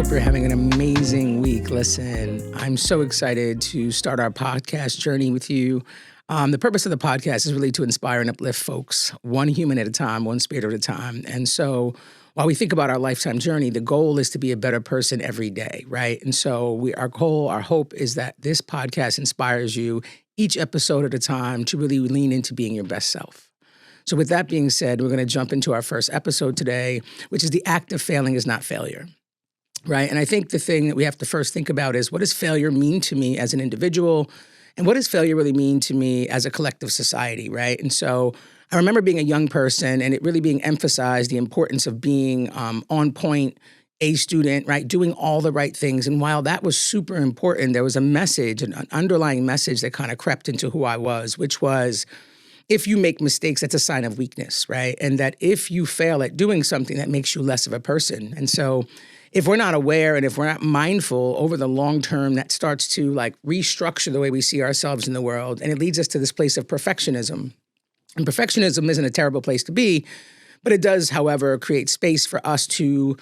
hope you're having an amazing week. Listen, I'm so excited to start our podcast journey with you. The purpose of the podcast is really to inspire and uplift folks, one human at a time, one spirit at a time. And so while we think about our lifetime journey, the goal is to be a better person every day, right? And so our goal, our hope is that this podcast inspires you each episode at a time to really lean into being your best self. So with that being said, we're going to jump into our first episode today, which is the act of failing is not failure, right? And I think the thing that we have to first think about is, what does failure mean to me as an individual? And what does failure really mean to me as a collective society, right? And so I remember being a young person and it really being emphasized, the importance of being on point, A student, right? Doing all the right things. And while that was super important, there was a message, an underlying message that kind of crept into who I was, which was, if you make mistakes, that's a sign of weakness, right? And that if you fail at doing something, that makes you less of a person. And so if we're not aware and if we're not mindful over the long term, that starts to like restructure the way we see ourselves in the world. And it leads us to this place of perfectionism. And perfectionism isn't a terrible place to be, but it does, however, create space for us to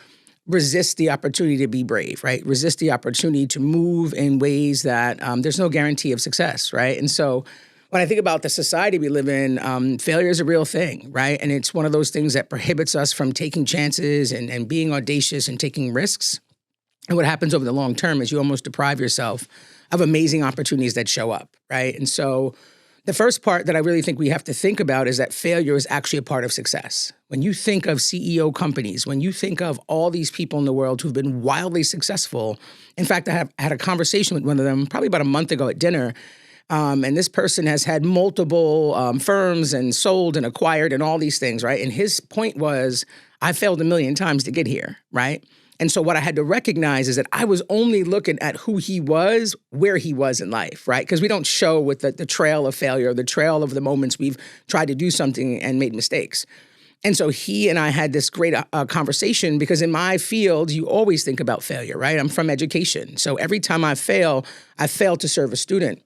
resist the opportunity to be brave, right? Resist the opportunity to move in ways that there's no guarantee of success, right? And so when I think about the society we live in, failure is a real thing, right? And it's one of those things that prohibits us from taking chances and being audacious and taking risks. And what happens over the long term is you almost deprive yourself of amazing opportunities that show up, right? And so the first part that I really think we have to think about is that failure is actually a part of success. When you think of CEO companies, when you think of all these people in the world who've been wildly successful, in fact, I had a conversation with one of them probably about a month ago at dinner. And this person has had multiple firms and sold and acquired and all these things, right? And his point was, I failed a million times to get here, right? And so what I had to recognize is that I was only looking at who he was, where he was in life, right? Because we don't show with the trail of failure, the trail of the moments we've tried to do something and made mistakes. And so he and I had this great conversation because in my field, you always think about failure, right? I'm from education. So every time I fail to serve a student.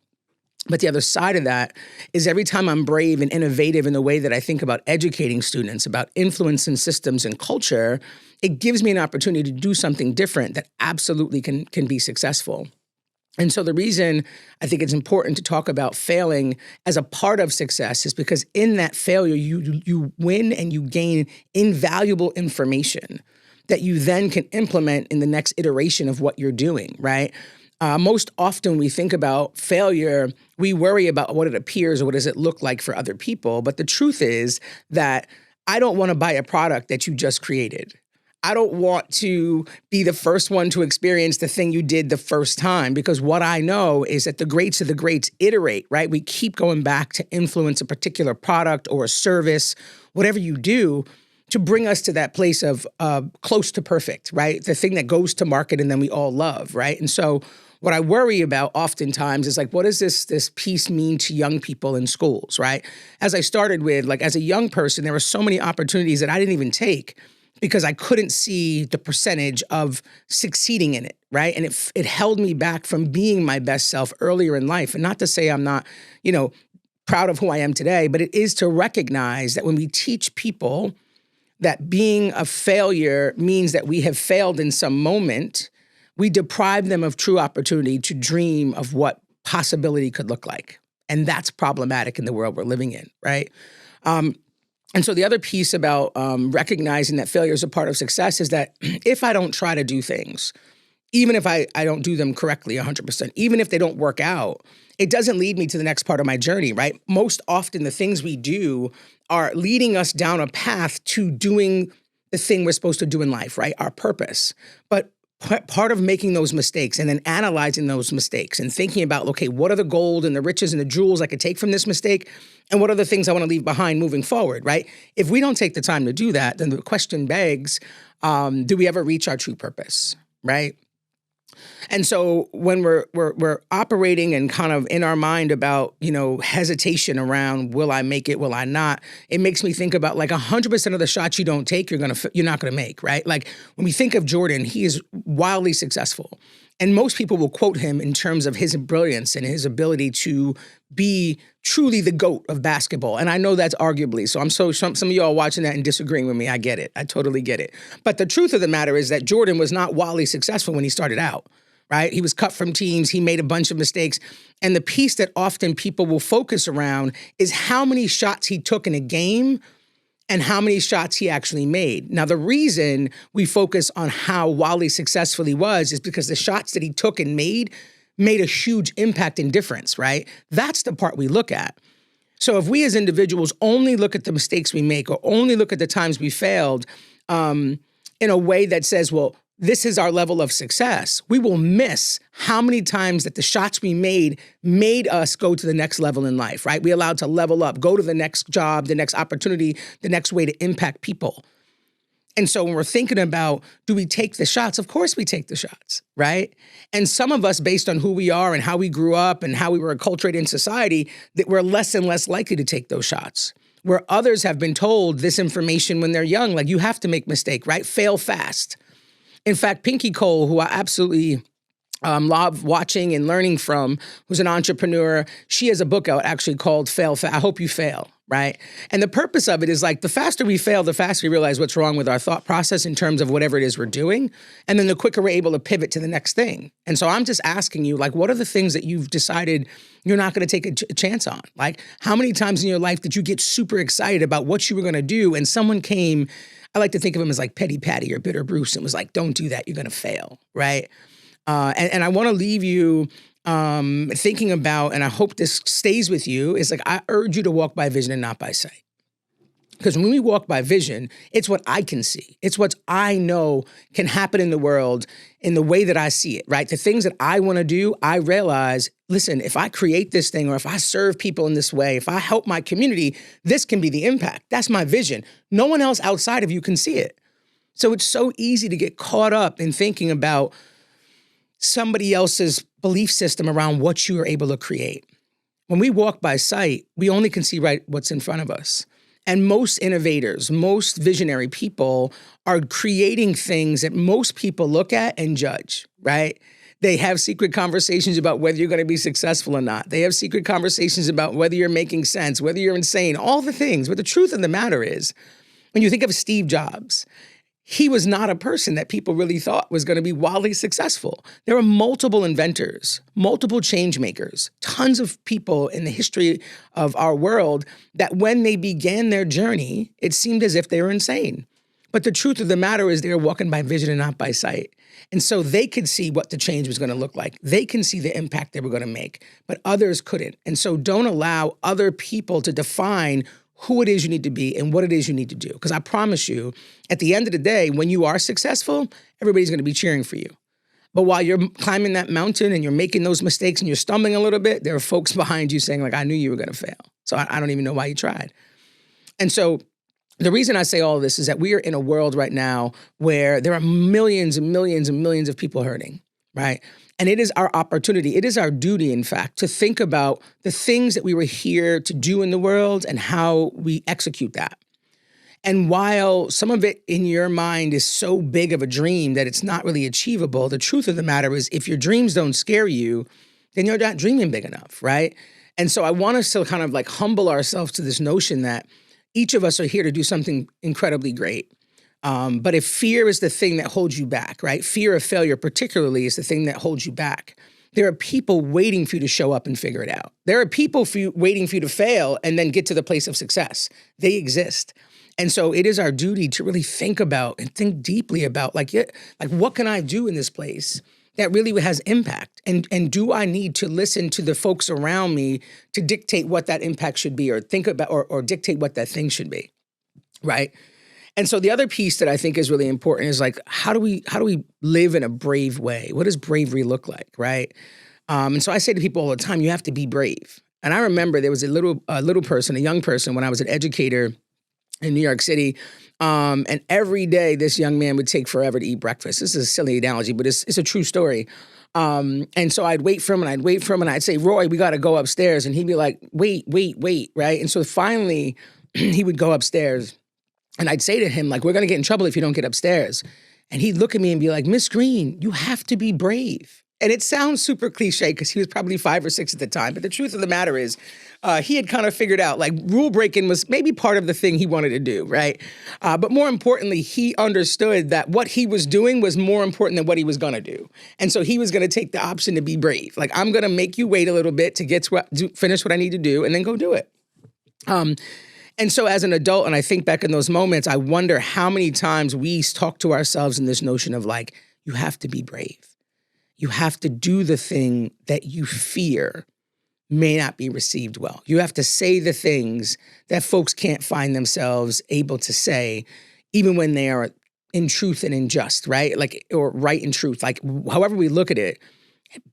But the other side of that is every time I'm brave and innovative in the way that I think about educating students, about influencing systems and culture, it gives me an opportunity to do something different that absolutely can be successful. And so the reason I think it's important to talk about failing as a part of success is because in that failure, you win and you gain invaluable information that you then can implement in the next iteration of what you're doing, right? Most often we think about failure, we worry about what it appears or what does it look like for other people. But the truth is that I don't want to buy a product that you just created. I don't want to be the first one to experience the thing you did the first time, because what I know is that the greats of the greats iterate, right? We keep going back to influence a particular product or a service, whatever you do, to bring us to that place of close to perfect, right? The thing that goes to market and then we all love, right? And so what I worry about oftentimes is like, what does this piece mean to young people in schools, right? As I started with, like as a young person, there were so many opportunities that I didn't even take because I couldn't see the percentage of succeeding in it, right? And it held me back from being my best self earlier in life. And not to say I'm not, proud of who I am today, but it is to recognize that when we teach people that being a failure means that we have failed in some moment, we deprive them of true opportunity to dream of what possibility could look like. And that's problematic in the world we're living in, right? And so the other piece about recognizing that failure is a part of success is that if I don't try to do things, even if I don't do them correctly 100%, even if they don't work out, it doesn't lead me to the next part of my journey, right? Most often the things we do are leading us down a path to doing the thing we're supposed to do in life, right? Our purpose. But part of making those mistakes and then analyzing those mistakes and thinking about, okay, what are the gold and the riches and the jewels I could take from this mistake? And what are the things I want to leave behind moving forward, right? If we don't take the time to do that, then the question begs, do we ever reach our true purpose, right? And so when we're operating and kind of in our mind about, hesitation around, will I make it, will I not? It makes me think about like 100% of the shots you don't take, you're not going to make, right? Like when we think of Jordan, he is wildly successful. And most people will quote him in terms of his brilliance and his ability to be truly the GOAT of basketball. And I know that's arguably. So some of y'all watching that and disagreeing with me. I get it. I totally get it. But the truth of the matter is that Jordan was not wildly successful when he started out, right? He was cut from teams. He made a bunch of mistakes. And the piece that often people will focus around is how many shots he took in a game and how many shots he actually made. Now, the reason we focus on how wildly successful he was is because the shots that he took and made a huge impact and difference, right? That's the part we look at. So if we as individuals only look at the mistakes we make or only look at the times we failed in a way that says, well, this is our level of success, we will miss how many times that the shots we made us go to the next level in life, right? We allowed to level up, go to the next job, the next opportunity, the next way to impact people. And so when we're thinking about, do we take the shots? Of course we take the shots, right? And some of us, based on who we are and how we grew up and how we were acculturated in society, that we're less and less likely to take those shots. Where others have been told this information when they're young, like you have to make mistake, right? Fail fast. In fact, Pinky Cole, who I absolutely love watching and learning from, who's an entrepreneur, she has a book out actually called Fail Fast. I Hope You Fail, right? And the purpose of it is like the faster we fail, the faster we realize what's wrong with our thought process in terms of whatever it is we're doing. And then the quicker we're able to pivot to the next thing. And so I'm just asking you, like, what are the things that you've decided you're not going to take a chance on? Like, how many times in your life did you get super excited about what you were going to do and someone came, I like to think of him as like Petty Patty or Bitter Bruce, and was like, don't do that, you're going to fail, right? And I want to leave you thinking about, and I hope this stays with you, is like, I urge you to walk by vision and not by sight. Because when we walk by vision, it's what I can see. It's what I know can happen in the world in the way that I see it, right? The things that I want to do, I realize, listen, if I create this thing or if I serve people in this way, if I help my community, this can be the impact. That's my vision. No one else outside of you can see it. So it's so easy to get caught up in thinking about somebody else's belief system around what you are able to create. When we walk by sight, we only can see right what's in front of us. And most innovators, most visionary people are creating things that most people look at and judge, right? They have secret conversations about whether you're going to be successful or not. They have secret conversations about whether you're making sense, whether you're insane, all the things. But the truth of the matter is, when you think of Steve Jobs, he was not a person that people really thought was going to be wildly successful. There were multiple inventors, multiple change makers, tons of people in the history of our world that when they began their journey, it seemed as if they were insane. But the truth of the matter is they were walking by vision and not by sight. And so they could see what the change was going to look like. They can see the impact they were going to make, but others couldn't. And so don't allow other people to define who it is you need to be and what it is you need to do. Because I promise you, at the end of the day, when you are successful, everybody's going to be cheering for you. But while you're climbing that mountain and you're making those mistakes and you're stumbling a little bit, there are folks behind you saying, like, I knew you were going to fail. So I don't even know why you tried. And so the reason I say all this is that we are in a world right now where there are millions and millions and millions of people hurting, right? And it is our opportunity, it is our duty, in fact, to think about the things that we were here to do in the world and how we execute that. And while some of it in your mind is so big of a dream that it's not really achievable, the truth of the matter is if your dreams don't scare you, then you're not dreaming big enough, right? And so I want us to kind of like humble ourselves to this notion that each of us are here to do something incredibly great. But if fear is the thing that holds you back, right? Fear of failure particularly is the thing that holds you back. There are people waiting for you to show up and figure it out. There are people waiting for you to fail and then get to the place of success. They exist. And so it is our duty to really think about and think deeply about like what can I do in this place that really has impact? And do I need to listen to the folks around me to dictate what that impact should be or think about or dictate what that thing should be, right? And so the other piece that I think is really important is like, how do we live in a brave way? What does bravery look like, right? And so I say to people all the time, you have to be brave. And I remember there was a little person, a young person, when I was an educator in New York City, and every day this young man would take forever to eat breakfast. This is a silly analogy, but it's a true story. And so I'd wait for him and I'd say, Roy, we got to go upstairs. And he'd be like, wait, right? And so finally he would go upstairs. And I'd say to him, like, we're going to get in trouble if you don't get upstairs. And he'd look at me and be like, Miss Green, you have to be brave. And it sounds super cliche because he was probably 5 or 6 at the time. But the truth of the matter is, he had kind of figured out like rule breaking was maybe part of the thing he wanted to do, right? But more importantly, he understood that what he was doing was more important than what he was going to do. And so he was going to take the option to be brave. Like, I'm going to make you wait a little bit to get to finish what I need to do and then go do it. And so as an adult, and I think back in those moments, I wonder how many times we talk to ourselves in this notion of like, you have to be brave. You have to do the thing that you fear may not be received well. You have to say the things that folks can't find themselves able to say, even when they are in truth and in just, right? Like, or right in truth. Like, however we look at it,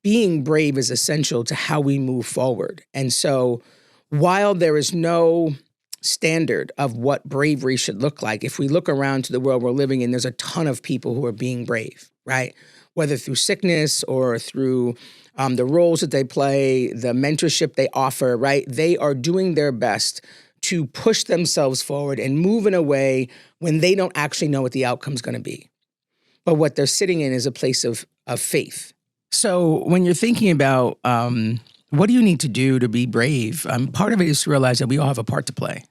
being brave is essential to how we move forward. And so while there is no standard of what bravery should look like, if we look around to the world we're living in, there's a ton of people who are being brave, right? Whether through sickness or through the roles that they play, the mentorship they offer, right? They are doing their best to push themselves forward and move in a way when they don't actually know what the outcome's going to be. But what they're sitting in is a place of faith. So when you're thinking about what do you need to do to be brave, part of it is to realize that we all have a part to play,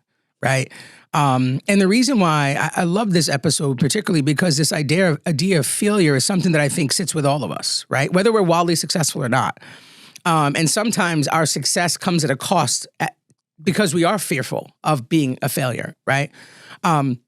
right? And the reason why I love this episode, particularly because this idea of failure is something that I think sits with all of us, right? Whether we're wildly successful or not. And sometimes our success comes at a cost because we are fearful of being a failure, right? And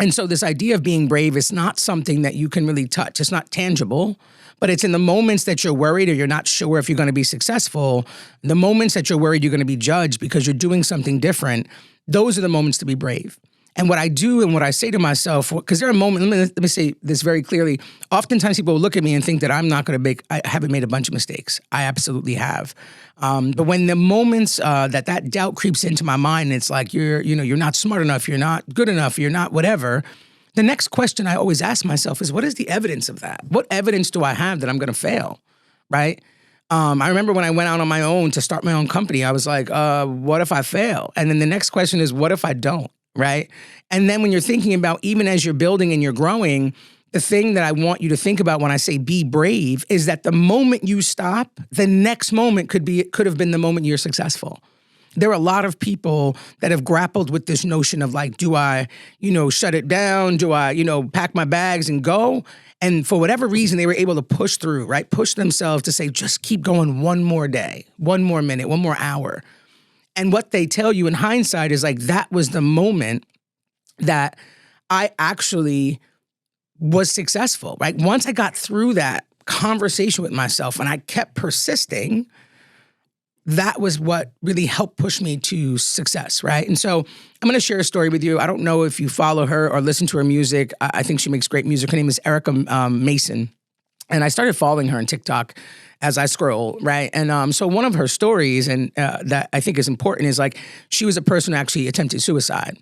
so this idea of being brave is not something that you can really touch. It's not tangible, but it's in the moments that you're worried or you're not sure if you're going to be successful, the moments that you're worried you're going to be judged because you're doing something different, those are the moments to be brave. And what I do and what I say to myself, because there are moments, let me say this very clearly. Oftentimes people will look at me and think that I'm not going to I haven't made a bunch of mistakes. I absolutely have. But when the moments that doubt creeps into my mind, it's like you're not smart enough, you're not good enough, you're not whatever. The next question I always ask myself is, what is the evidence of that? What evidence do I have that I'm going to fail, right? I remember when I went out on my own to start my own company, I was like, what if I fail? And then the next question is, what if I don't, right? And then when you're thinking about, even as you're building and you're growing, the thing that I want you to think about when I say be brave is that the moment you stop, the next moment could have been the moment you're successful. There are a lot of people that have grappled with this notion of like, do I, shut it down? Do I, pack my bags and go? And for whatever reason, they were able to push through, right? Push themselves to say, just keep going one more day, one more minute, one more hour. And what they tell you in hindsight is like, that was the moment that I actually was successful, right? Once I got through that conversation with myself and I kept persisting, that was what really helped push me to success, right? And so I'm going to share a story with you. I don't know if you follow her or listen to her music. I think she makes great music. Her name is Erica Mason. And I started following her on TikTok as I scroll, right? And so one of her stories, and that I think is important, is like she was a person who actually attempted suicide.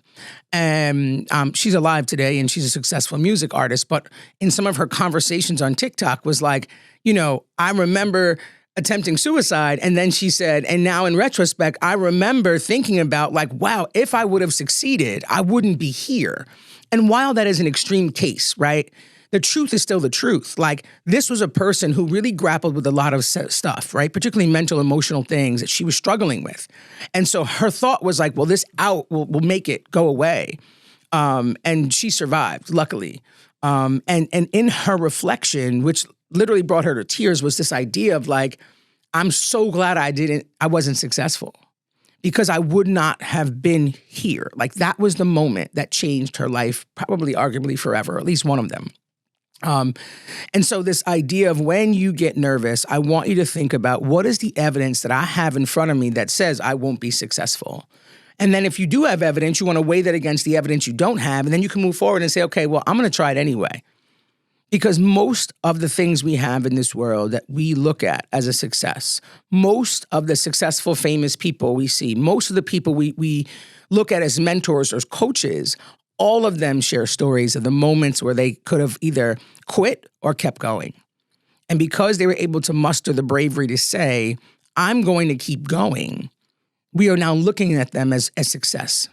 And she's alive today and she's a successful music artist. But in some of her conversations on TikTok was like, I remember attempting suicide. And then she said, and now in retrospect, I remember thinking about like, wow, if I would have succeeded, I wouldn't be here. And while that is an extreme case, right? The truth is still the truth. Like, this was a person who really grappled with a lot of stuff, right? Particularly mental, emotional things that she was struggling with. And so her thought was like, well, this out will make it go away. And she survived, luckily. And in her reflection, which literally brought her to tears, was this idea of like, I'm so glad I wasn't successful because I would not have been here. Like, that was the moment that changed her life, probably arguably forever, at least one of them. And so this idea of when you get nervous, I want you to think about what is the evidence that I have in front of me that says I won't be successful. And then if you do have evidence, you want to weigh that against the evidence you don't have, and then you can move forward and say, okay, well, I'm going to try it anyway. Because most of the things we have in this world that we look at as a success, most of the successful, famous people we see, most of the people we look at as mentors or coaches, all of them share stories of the moments where they could have either quit or kept going. And because they were able to muster the bravery to say, I'm going to keep going, we are now looking at them as success.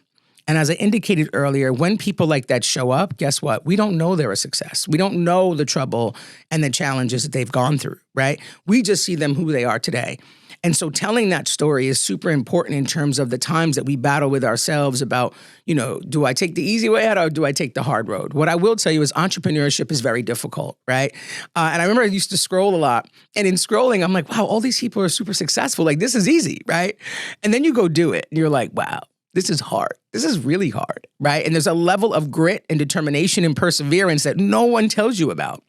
And as I indicated earlier, when people like that show up, guess what? We don't know they're a success. We don't know the trouble and the challenges that they've gone through, right? We just see them who they are today. And so telling that story is super important in terms of the times that we battle with ourselves about, do I take the easy way out or do I take the hard road? What I will tell you is entrepreneurship is very difficult, right? And I remember I used to scroll a lot. And in scrolling, I'm like, wow, all these people are super successful. Like, this is easy, right? And then you go do it and you're like, wow, this is hard. This is really hard, right? And there's a level of grit and determination and perseverance that no one tells you about.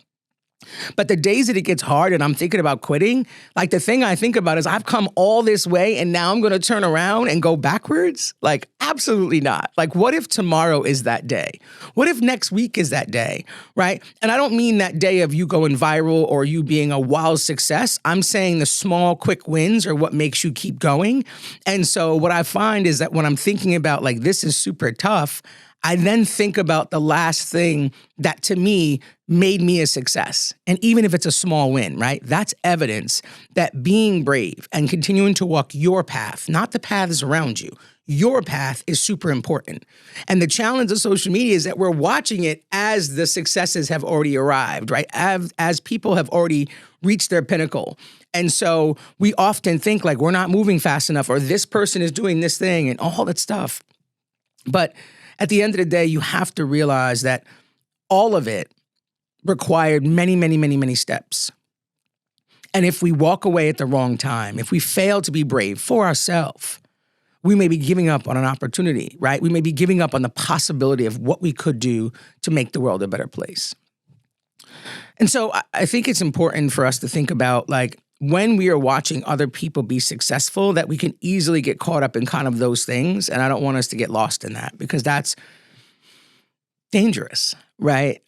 But the days that it gets hard and I'm thinking about quitting, like the thing I think about is I've come all this way and now I'm going to turn around and go backwards? Like, absolutely not. Like, what if tomorrow is that day? What if next week is that day, right? And I don't mean that day of you going viral or you being a wild success. I'm saying the small, quick wins are what makes you keep going. And so what I find is that when I'm thinking about like, this is super tough, I then think about the last thing that to me made me a success. And even if it's a small win, right? That's evidence that being brave and continuing to walk your path, not the paths around you, your path is super important. And the challenge of social media is that we're watching it as the successes have already arrived, right? As people have already reached their pinnacle. And so we often think like we're not moving fast enough or this person is doing this thing and all that stuff. But at the end of the day, you have to realize that all of it required many, many, many, many steps. And if we walk away at the wrong time, if we fail to be brave for ourselves, we may be giving up on an opportunity, right? We may be giving up on the possibility of what we could do to make the world a better place. And so I think it's important for us to think about like, when we are watching other people be successful, that we can easily get caught up in kind of those things. And I don't want us to get lost in that because that's dangerous, right?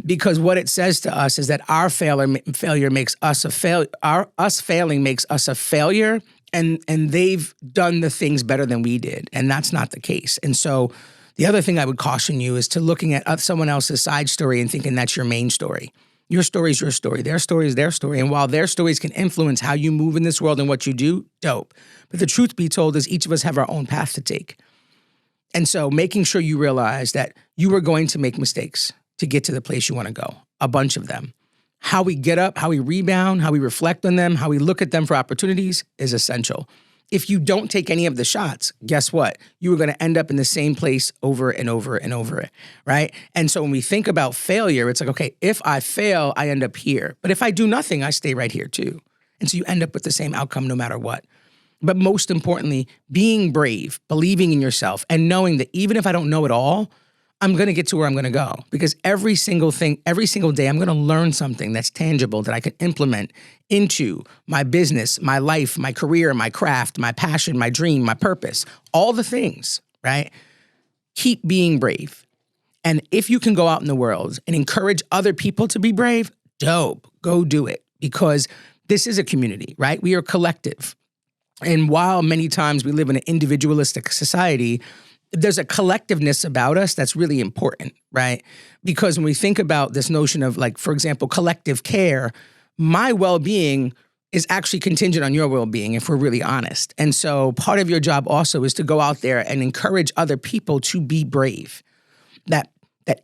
Because what it says to us is that our failure makes us a failure. Us failing makes us a failure, and they've done the things better than we did, and that's not the case. And so the other thing I would caution you is to looking at someone else's side story and thinking that's your main story. Your story is your story. Their story is their story. And while their stories can influence how you move in this world and what you do, dope. But the truth be told is each of us have our own path to take. And so making sure you realize that you are going to make mistakes to get to the place you want to go, a bunch of them. How we get up, how we rebound, how we reflect on them, how we look at them for opportunities is essential. If you don't take any of the shots, guess what? You are going to end up in the same place over and over and over, right? And so when we think about failure, it's like, okay, if I fail, I end up here. But if I do nothing, I stay right here too. And so you end up with the same outcome no matter what. But most importantly, being brave, believing in yourself, and knowing that even if I don't know it all, I'm going to get to where I'm going to go. Because every single day, I'm going to learn something that's tangible that I can implement into my business, my life, my career, my craft, my passion, my dream, my purpose, all the things, right? Keep being brave. And if you can go out in the world and encourage other people to be brave, dope, go do it. Because this is a community, right? We are collective. And while many times we live in an individualistic society, there's a collectiveness about us that's really important, right? Because when we think about this notion of like, for example, collective care, my well-being is actually contingent on your well-being, if we're really honest. And so part of your job also is to go out there and encourage other people to be brave. That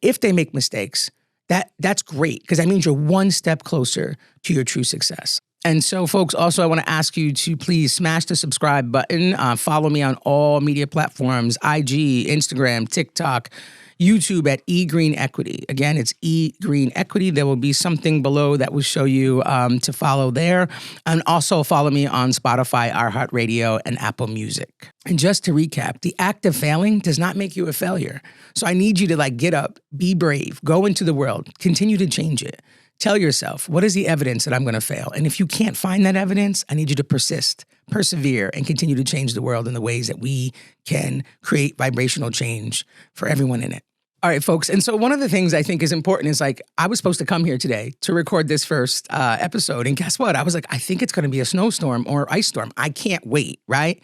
if they make mistakes, that's great, because that means you're one step closer to your true success. And so, folks, also, I want to ask you to please smash the subscribe button. Follow me on all media platforms, IG, Instagram, TikTok, YouTube at eGreen Equity. Again, it's eGreen Equity. There will be something below that will show you to follow there. And also follow me on Spotify, iHeartRadio, and Apple Music. And just to recap, the act of failing does not make you a failure. So I need you to get up, be brave, go into the world, continue to change it. Tell yourself, what is the evidence that I'm going to fail? And if you can't find that evidence, I need you to persist, persevere, and continue to change the world in the ways that we can create vibrational change for everyone in it. All right, folks. And so one of the things I think is important is I was supposed to come here today to record this first episode. And guess what? I was like, I think it's going to be a snowstorm or ice storm. I can't wait, right?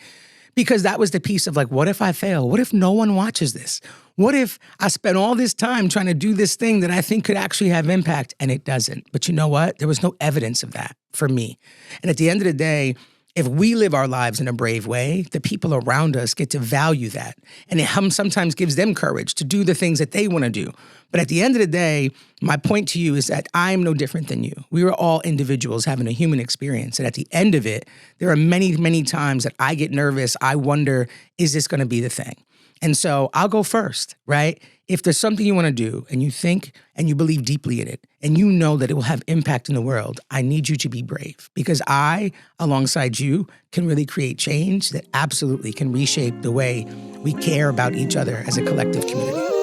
Because that was the piece of what if I fail? What if no one watches this? What if I spent all this time trying to do this thing that I think could actually have impact and it doesn't? But you know what? There was no evidence of that for me. And at the end of the day, If we live our lives in a brave way, the people around us get to value that. And it sometimes gives them courage to do the things that they want to do. But at the end of the day, my point to you is that I'm no different than you. We are all individuals having a human experience. And at the end of it, there are many, many times that I get nervous. I wonder, is this going to be the thing? And so I'll go first, right? If there's something you want to do and you think and you believe deeply in it and you know that it will have impact in the world, I need you to be brave because I, alongside you, can really create change that absolutely can reshape the way we care about each other as a collective community.